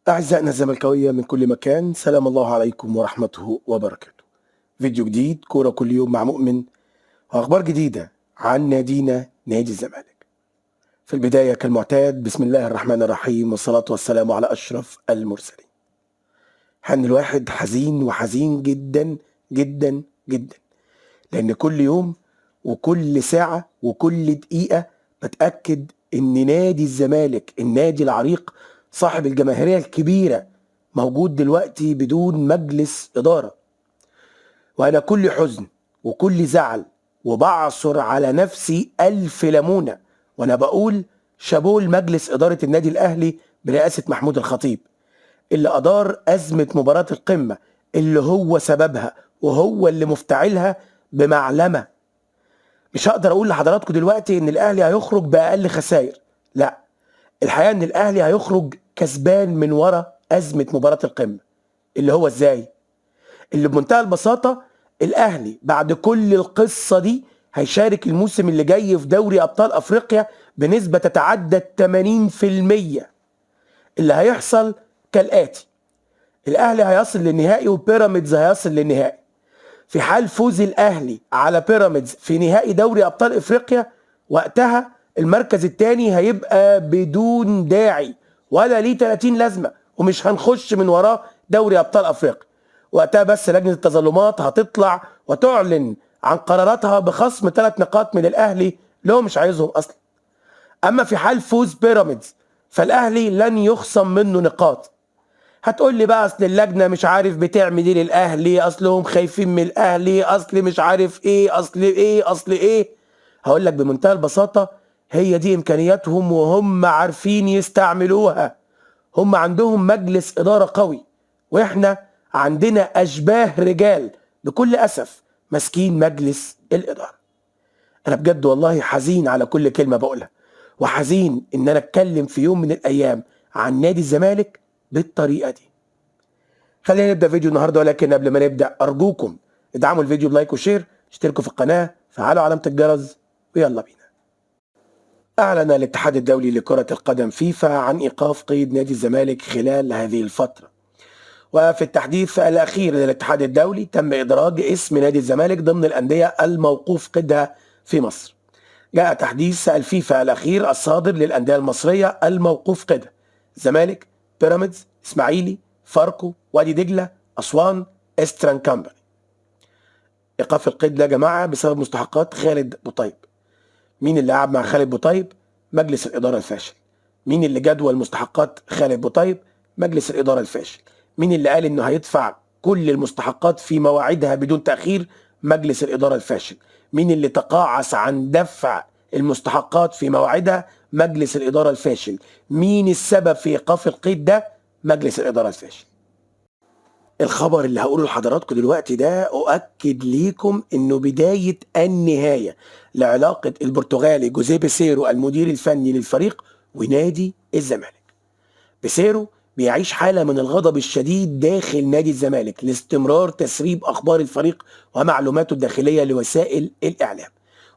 أعزائنا الزملكاوية من كل مكان، سلام الله عليكم ورحمته وبركاته. فيديو جديد كورة كل يوم مع مؤمن، وأخبار جديدة عن نادينا نادي الزمالك. في البداية كالمعتاد بسم الله الرحمن الرحيم، والصلاة والسلام على أشرف المرسلين. حن الواحد حزين وحزين جدا جدا جدا، لأن كل يوم وكل ساعة وكل دقيقة بتأكد إن نادي الزمالك النادي العريق صاحب الجماهيرية الكبيرة موجود دلوقتي بدون مجلس إدارة. وأنا كل حزن وكل زعل وبعصر على نفسي ألف ليمونة وأنا بقول شابوه لمجلس إدارة النادي الأهلي برئاسة محمود الخطيب، اللي أدار أزمة مباراة القمة اللي هو سببها وهو اللي مفتعلها بمعلمة. مش هقدر اقول لحضراتكم دلوقتي ان الاهلي هيخرج باقل خسائر، لا، الحقيقه ان الاهلي هيخرج كسبان من ورا ازمه مباراه القمه. اللي هو ازاي؟ اللي بمنتهى البساطه الاهلي بعد كل القصه دي هيشارك الموسم اللي جاي في دوري ابطال افريقيا بنسبه تتعدى 80%. اللي هيحصل كالاتي: الاهلي هيصل للنهائي وبيراميدز هيصل للنهائي. في حال فوز الاهلي على بيراميدز في نهائي دوري ابطال افريقيا، وقتها المركز الثاني هيبقى بدون داعي ولا ليه 30 لازمه، ومش هنخش من وراه دوري ابطال افريقيا. وقتها بس لجنه التظلمات هتطلع وتعلن عن قراراتها بخصم 3 نقاط من الاهلي اللي هو مش عايزهم اصلا. اما في حال فوز بيراميدز فالاهلي لن يخصم منه نقاط. هتقول لي بقى اصل اللجنه مش عارف بتعمل ايه للاهلي، اصلهم خايفين من الاهلي، اصل مش عارف ايه، اصل ايه. هقول لك بمنتهى البساطه، هي دي امكانياتهم وهم عارفين يستعملوها. هم عندهم مجلس اداره قوي، واحنا عندنا اشباه رجال بكل اسف ماسكين مجلس الاداره. انا بجد والله حزين على كل كلمه بقولها، وحزين ان انا اتكلم في يوم من الايام عن نادي الزمالك بالطريقه دي. خلينا نبدا فيديو النهارده، ولكن قبل ما نبدا ارجوكم ادعموا الفيديو بلايك وشير، اشتركوا في القناه، فعلوا علامه الجرس، ويلا بينا. اعلن الاتحاد الدولي لكره القدم فيفا عن ايقاف قيد نادي الزمالك خلال هذه الفتره. وفي التحديث الاخير للاتحاد الدولي تم ادراج اسم نادي الزمالك ضمن الانديه الموقوف قيدها في مصر. جاء تحديث الفيفا الاخير الصادر للانديه المصريه الموقوف قيدها: زمالك، بيراميدز، اسماعيلي، فاركو، وادي دجله، اسوان، استران كامباني. ايقاف القيد ده يا جماعه بسبب مستحقات خالد بوطيب. مين اللي قعد مع خالد بوطيب؟ مجلس الاداره الفاشل. مين اللي جدول مستحقات خالد بوطيب؟ مجلس الاداره الفاشل. مين اللي قال انه هيدفع كل المستحقات في مواعيدها بدون تاخير؟ مجلس الاداره الفاشل. مين اللي تقاعس عن دفع المستحقات في مواعيدها؟ مجلس الاداره الفاشل. مين السبب في ايقاف القيد ده؟ مجلس الاداره الفاشل. الخبر اللي هقوله لحضراتكم دلوقتي ده أؤكد ليكم إنه بداية النهاية لعلاقة البرتغالي جوزيه بيسيرو المدير الفني للفريق ونادي الزمالك. بيسيرو بيعيش حالة من الغضب الشديد داخل نادي الزمالك لاستمرار تسريب أخبار الفريق ومعلوماته الداخلية لوسائل الإعلام،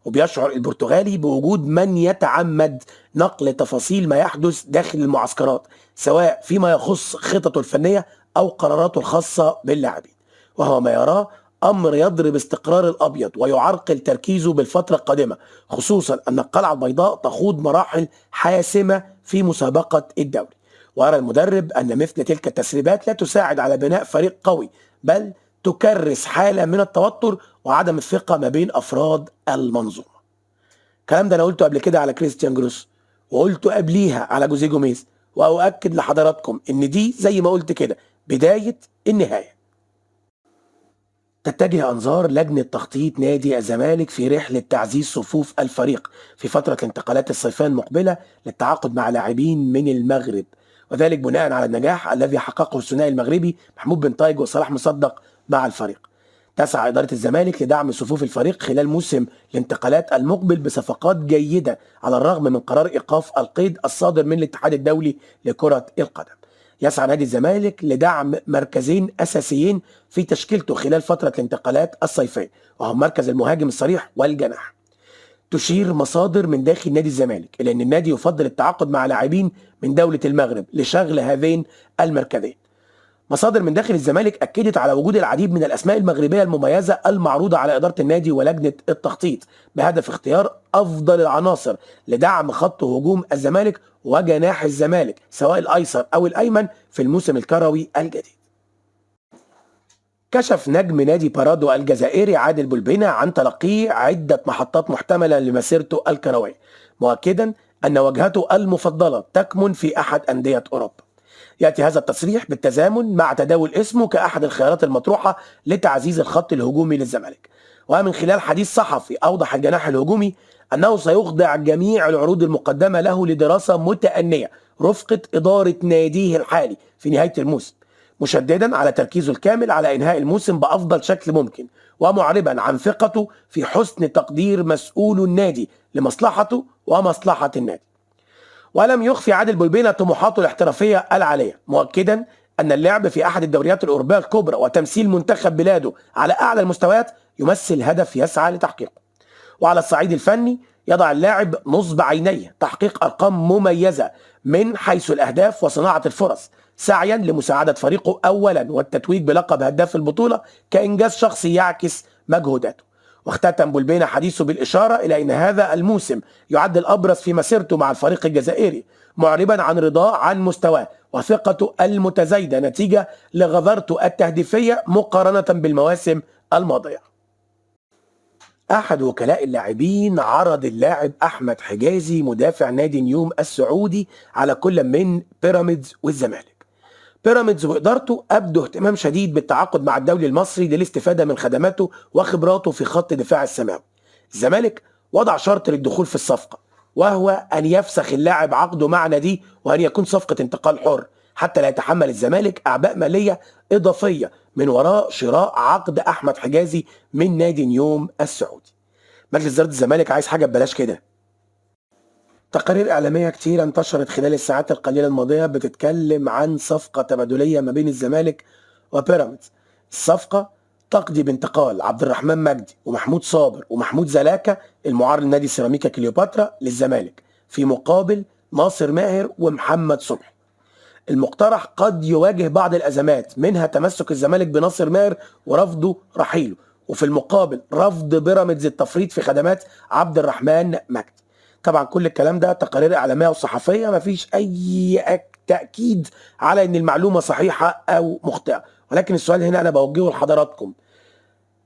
وبيشعر البرتغالي بوجود من يتعمد نقل تفاصيل ما يحدث داخل المعسكرات، سواء فيما يخص خططه الفنية أو قراراته الخاصة باللاعبين، وهو ما يراه أمر يضرب استقرار الأبيض ويعرقل تركيزه بالفترة القادمة، خصوصا أن القلعة البيضاء تخوض مراحل حاسمة في مسابقة الدوري. ويرى المدرب أن مثل تلك التسريبات لا تساعد على بناء فريق قوي، بل تكرس حالة من التوتر وعدم الثقة ما بين أفراد المنظومة. الكلام ده أنا قلته قبل كده على كريستيان جروس، وقلته قبليها على جوزيه جوميز، وأؤكد لحضراتكم إن دي زي ما قلت كده بداية النهاية. تتجه أنظار لجنة تخطيط نادي الزمالك في رحلة تعزيز صفوف الفريق في فترة الانتقالات الصيفية المقبلة للتعاقد مع لاعبين من المغرب، وذلك بناء على النجاح الذي حققه الثنائي المغربي محمود بن طايج وصلاح مصدق مع الفريق. تسعى إدارة الزمالك لدعم صفوف الفريق خلال موسم الانتقالات المقبل بصفقات جيدة على الرغم من قرار إيقاف القيد الصادر من الاتحاد الدولي لكرة القدم. يسعى نادي الزمالك لدعم مركزين أساسيين في تشكيلته خلال فترة الانتقالات الصيفية، وهم مركز المهاجم الصريح والجناح. تشير مصادر من داخل نادي الزمالك إلى أن النادي يفضل التعاقد مع لاعبين من دولة المغرب لشغل هذين المركزين. مصادر من داخل الزمالك أكدت على وجود العديد من الأسماء المغربية المميزة المعروضة على إدارة النادي ولجنة التخطيط بهدف اختيار أفضل العناصر لدعم خط هجوم الزمالك وجناح الزمالك سواء الأيسر أو الأيمن في الموسم الكروي الجديد. كشف نجم نادي بارادو الجزائري عادل بلبينة عن تلقيه عدة محطات محتملة لمسيرته الكروية، مؤكدا أن وجهته المفضلة تكمن في أحد أندية أوروبا. يأتي هذا التصريح بالتزامن مع تداول اسمه كأحد الخيارات المطروحة لتعزيز الخط الهجومي للزمالك. ومن خلال حديث صحفي أوضح الجناح الهجومي أنه سيخضع جميع العروض المقدمة له لدراسة متأنية رفقة إدارة ناديه الحالي في نهاية الموسم، مشددا على تركيزه الكامل على إنهاء الموسم بأفضل شكل ممكن، ومعربا عن ثقته في حسن تقدير مسؤول النادي لمصلحته ومصلحة النادي. ولم يخفي عادل بلبينة طموحاته الاحترافية العالية، مؤكدا أن اللعب في أحد الدوريات الأوروبية الكبرى وتمثيل منتخب بلاده على أعلى المستويات يمثل هدف يسعى لتحقيقه. وعلى الصعيد الفني يضع اللاعب نصب عينيه تحقيق أرقام مميزة من حيث الأهداف وصناعة الفرص، سعيا لمساعدة فريقه أولا والتتويج بلقب هداف البطولة كإنجاز شخصي يعكس مجهوداته. واختتم بلبينة حديثه بالإشارة إلى أن هذا الموسم يعد الأبرز في مسيرته مع الفريق الجزائري، معربا عن رضاه عن مستواه وثقته المتزايدة نتيجة لغذرته التهديفية مقارنة بالمواسم الماضية. أحد وكلاء اللاعبين عرض اللاعب أحمد حجازي مدافع نادي نيوم السعودي على كل من بيراميدز والزمالك. بيراميدز وإدارته أبدوا اهتمام شديد بالتعاقد مع الدولي المصري للاستفادة من خدماته وخبراته في خط دفاع السماوي. الزمالك وضع شرط للدخول في الصفقة، وهو أن يفسخ اللاعب عقده مع ناديه وأن يكون صفقة انتقال حر حتى لا يتحمل الزمالك أعباء مالية إضافية من وراء شراء عقد أحمد حجازي من نادي نيوم السعودي. مجلس إدارة الزمالك عايز حاجة ببلاش كده. تقارير إعلامية كتير انتشرت خلال الساعات القليلة الماضية بتتكلم عن صفقة تبادلية ما بين الزمالك وبيراميدز. الصفقة تقضي بانتقال عبد الرحمن مجدي ومحمود صابر ومحمود زلاكة المعار لنادي سيراميكا كليوباترا للزمالك في مقابل ناصر ماهر ومحمد صبحي. المقترح قد يواجه بعض الأزمات، منها تمسك الزمالك بناصر ماهر ورفضه رحيله، وفي المقابل رفض بيراميدز التفريط في خدمات عبد الرحمن مجدي. طبعا كل الكلام ده تقارير إعلامية وصحفية، مفيش أي تأكيد على إن المعلومة صحيحة أو مخطئة، ولكن السؤال هنا أنا بوجهه لحضراتكم: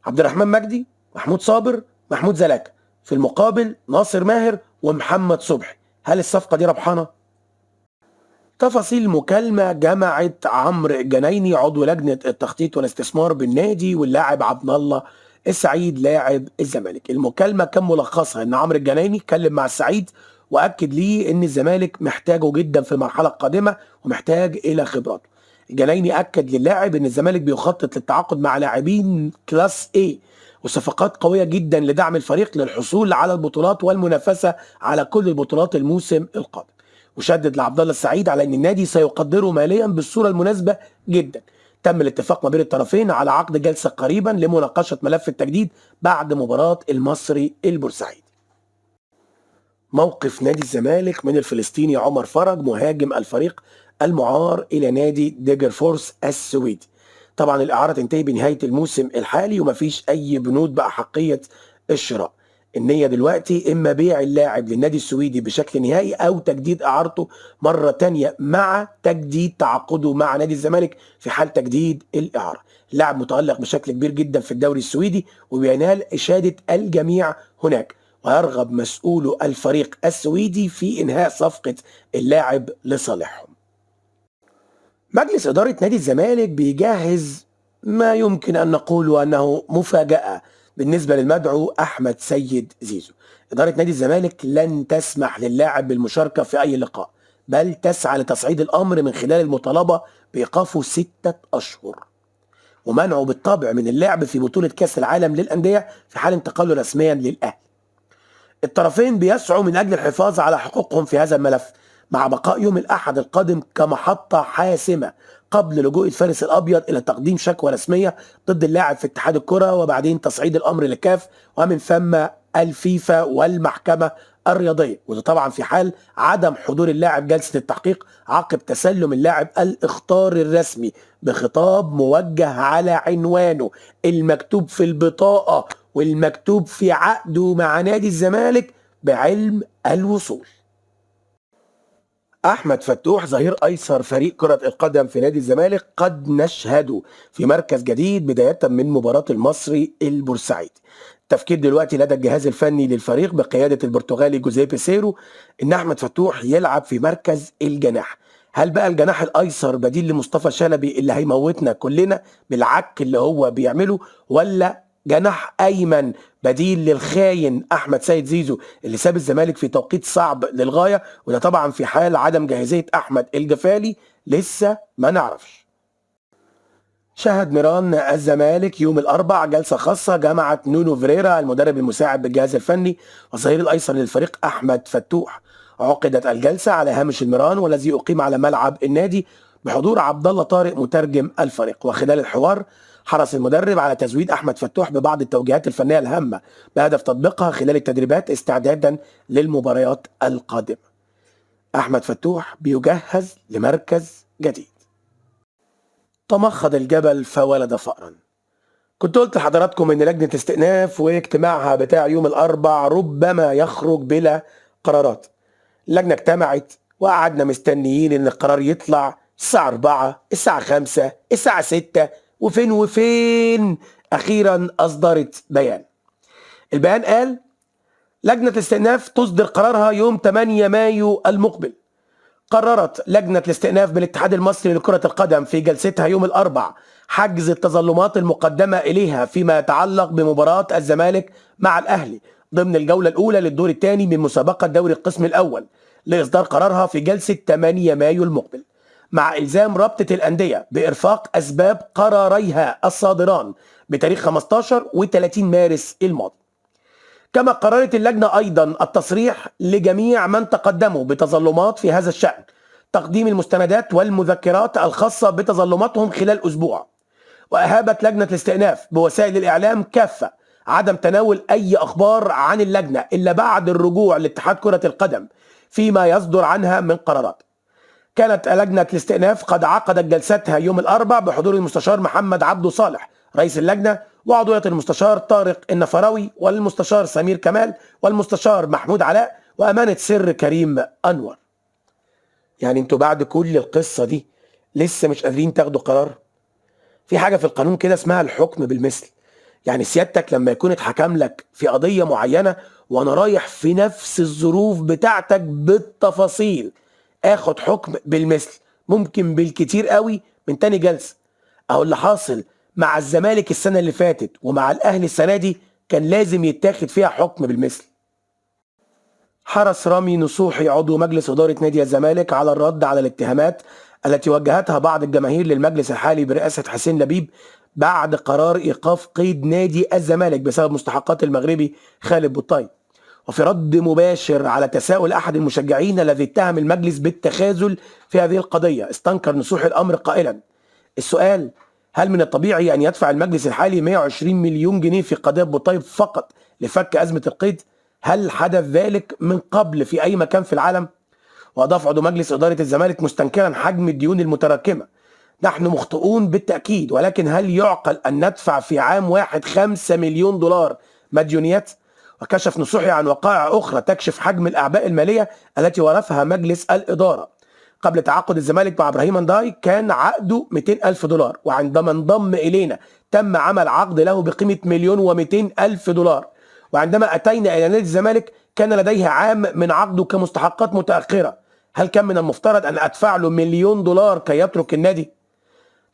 عبد الرحمن مجدي، محمود صابر، محمود زلاكة، في المقابل ناصر ماهر ومحمد صبحي، هل الصفقة دي ربحانة؟ تفاصيل مكالمة جمعت عمرو الجنايني عضو لجنة التخطيط والاستثمار بالنادي واللاعب عبد الله السعيد لاعب الزمالك. المكالمة كان ملخصها ان عمرو الجنايني اتكلم مع السعيد واكد ليه ان الزمالك محتاجه جدا في المرحلة القادمة ومحتاج الى خبراته. الجنايني اكد للاعب ان الزمالك بيخطط للتعاقد مع لاعبين كلاس A وصفقات قوية جدا لدعم الفريق للحصول على البطولات والمنافسة على كل البطولات الموسم القادم. وشدد لعبد الله السعيد على ان النادي سيقدره ماليا بالصوره المناسبه جدا. تم الاتفاق ما بين الطرفين على عقد جلسه قريبا لمناقشه ملف التجديد بعد مباراه المصري البورسعيدي. موقف نادي الزمالك من الفلسطيني عمر فرج مهاجم الفريق المعار الى نادي ديجر فورس السويدي. طبعا الاعاره تنتهي بنهايه الموسم الحالي ومفيش اي بنود باحقيه الشراء. النية دلوقتي إما بيع اللاعب للنادي السويدي بشكل نهائي أو تجديد إعارته مرة تانية مع تجديد تعاقده مع نادي الزمالك في حال تجديد الإعارة. اللاعب متألق بشكل كبير جدا في الدوري السويدي وبينال إشادة الجميع هناك، ويرغب مسؤولو الفريق السويدي في إنهاء صفقة اللاعب لصالحهم. مجلس إدارة نادي الزمالك بيجهز ما يمكن أن نقول أنه مفاجأة بالنسبة للمدعو أحمد سيد زيزو. إدارة نادي الزمالك لن تسمح للاعب بالمشاركة في أي لقاء، بل تسعى لتصعيد الأمر من خلال المطالبة بإيقافه 6 أشهر ومنعه بالطبع من اللعب في بطولة كأس العالم للأندية في حال انتقاله رسميا للأهلي. الطرفين بيسعوا من أجل الحفاظ على حقوقهم في هذا الملف مع بقاء يوم الأحد القادم كمحطة حاسمة قبل لجوء الفارس الأبيض إلى تقديم شكوى رسمية ضد اللاعب في اتحاد الكرة وبعدين تصعيد الأمر للكاف ومن ثم الفيفا والمحكمة الرياضية، وده طبعا في حال عدم حضور اللاعب جلسة التحقيق عقب تسلم اللاعب الإخطار الرسمي بخطاب موجه على عنوانه المكتوب في البطاقة والمكتوب في عقده مع نادي الزمالك بعلم الوصول. أحمد فتوح ظهير أيسر فريق كرة القدم في نادي الزمالك قد نشهده في مركز جديد بداية من مباراة المصري البورسعيدي. التفكير دلوقتي لدى الجهاز الفني للفريق بقيادة البرتغالي جوزيه سيرو إن أحمد فتوح يلعب في مركز الجناح. هل بقى الجناح الأيسر بديل لمصطفى شلبي اللي هيموتنا كلنا بالعك اللي هو بيعمله، ولا جناح أيمن بديل للخاين أحمد سيد زيزو اللي ساب الزمالك في توقيت صعب للغاية؟ وده طبعا في حال عدم جاهزية أحمد الجفالي لسه ما نعرفش. شهد ميران الزمالك يوم الأربع جلسة خاصة جمعت نونو فيريرا المدرب المساعد بالجهاز الفني والظهير الأيسر للفريق أحمد فتوح. عقدت الجلسة على هامش الميران والذي أقيم على ملعب النادي بحضور عبد الله طارق مترجم الفريق. وخلال الحوار حرص المدرب على تزويد أحمد فتوح ببعض التوجيهات الفنية الهامة بهدف تطبيقها خلال التدريبات استعدادا للمباريات القادمة. أحمد فتوح بيجهز لمركز جديد. تمخض الجبل فولد فأرا. كنت قلت لحضراتكم ان لجنة استئناف واجتماعها بتاع يوم الاربع ربما يخرج بلا قرارات. اللجنة اجتمعت وقعدنا مستنيين ان القرار يطلع الساعة 4، الساعة 5، الساعة 6، وفين اخيرا اصدرت بيان. البيان قال لجنة الاستئناف تصدر قرارها يوم 8 مايو المقبل. قررت لجنة الاستئناف بالاتحاد المصري لكرة القدم في جلستها يوم الأربع حجز التظلمات المقدمة إليها فيما يتعلق بمباراة الزمالك مع الأهلي ضمن الجولة الأولى للدور الثاني من مسابقة دوري القسم الأول لإصدار قرارها في جلسة 8 مايو المقبل، مع إلزام رابطة الأندية بإرفاق أسباب قراريها الصادران بتاريخ 15 و30 مارس الماضي. كما قررت اللجنة أيضا التصريح لجميع من تقدموا بتظلمات في هذا الشأن تقديم المستندات والمذكرات الخاصة بتظلماتهم خلال أسبوع. وأهابت لجنة الاستئناف بوسائل الإعلام كافة عدم تناول أي أخبار عن اللجنة إلا بعد الرجوع لاتحاد كرة القدم فيما يصدر عنها من قرارات. كانت لجنة الاستئناف قد عقدت جلستها يوم الأربع بحضور المستشار محمد عبده صالح رئيس اللجنة وعضوية المستشار طارق النفراوي والمستشار سمير كمال والمستشار محمود علاء وأمانة سر كريم أنور. يعني انتوا بعد كل القصة دي لسه مش قادرين تاخدوا قرار؟ في حاجة في القانون كده اسمها الحكم بالمثل. يعني سيادتك لما يكون اتحكم لك في قضية معينة وانا رايح في نفس الظروف بتاعتك بالتفاصيل اخد حكم بالمثل، ممكن بالكتير قوي من تاني جلسة. اهو اللي حاصل مع الزمالك السنة اللي فاتت ومع الاهلي السنة دي كان لازم يتاخد فيها حكم بالمثل. حرص رامي نصوحي عضو مجلس إدارة نادي الزمالك على الرد على الاتهامات التي وجهتها بعض الجماهير للمجلس الحالي برئاسة حسين لبيب بعد قرار إيقاف قيد نادي الزمالك بسبب مستحقات المغربي خالد بوطاي. وفي رد مباشر على تساؤل أحد المشجعين الذي اتهم المجلس بالتخاذل في هذه القضية استنكر نصوحي الأمر قائلا: السؤال هل من الطبيعي أن يدفع المجلس الحالي 120 مليون جنيه في قضية بوطاي فقط لفك أزمة القيد؟ هل حدث ذلك من قبل في أي مكان في العالم؟ وأضاف عضو مجلس إدارة الزمالك مستنكرا حجم الديون المتراكمة: نحن مخطئون بالتأكيد، ولكن هل يعقل أن ندفع في عام واحد 5 مليون دولار مديونيات؟ وكشف نصوحي عن وقائع أخرى تكشف حجم الأعباء المالية التي ورثها مجلس الإدارة. قبل تعاقد الزمالك مع إبراهيم انداي كان عقده 200,000 دولار، وعندما انضم إلينا تم عمل عقد له بقيمة 1,200,000 دولار، وعندما أتينا إلى نادي الزمالك كان لديه عام من عقده كمستحقات متأخرة. هل كان من المفترض أن أدفع له 1,000,000 دولار كي يترك النادي؟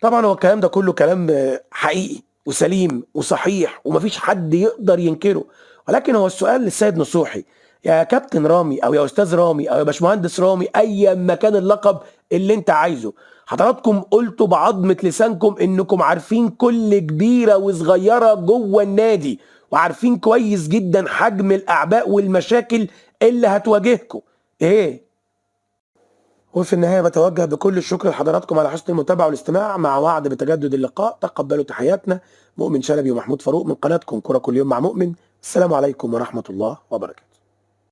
طبعا هو الكلام ده كله كلام حقيقي وسليم وصحيح ومفيش حد يقدر ينكره، ولكن هو السؤال للسيد نصوحي: يا كابتن رامي او يا استاذ رامي او يا باشمهندس رامي، ايا ما كان اللقب اللي انت عايزه، حضراتكم قلتوا بعظمة لسانكم انكم عارفين كل كبيرة وصغيرة جوه النادي وعارفين كويس جدا حجم الاعباء والمشاكل اللي هتواجهكم. ايه وفي النهاية بتوجه بكل الشكر لحضراتكم على حسن المتابعة والاستماع، مع وعد بتجدد اللقاء. تقبلوا تحياتنا مؤمن شلبي ومحمود فاروق من قناتكم كرة كل يوم مع مؤمن. السلام عليكم ورحمة الله وبركاته.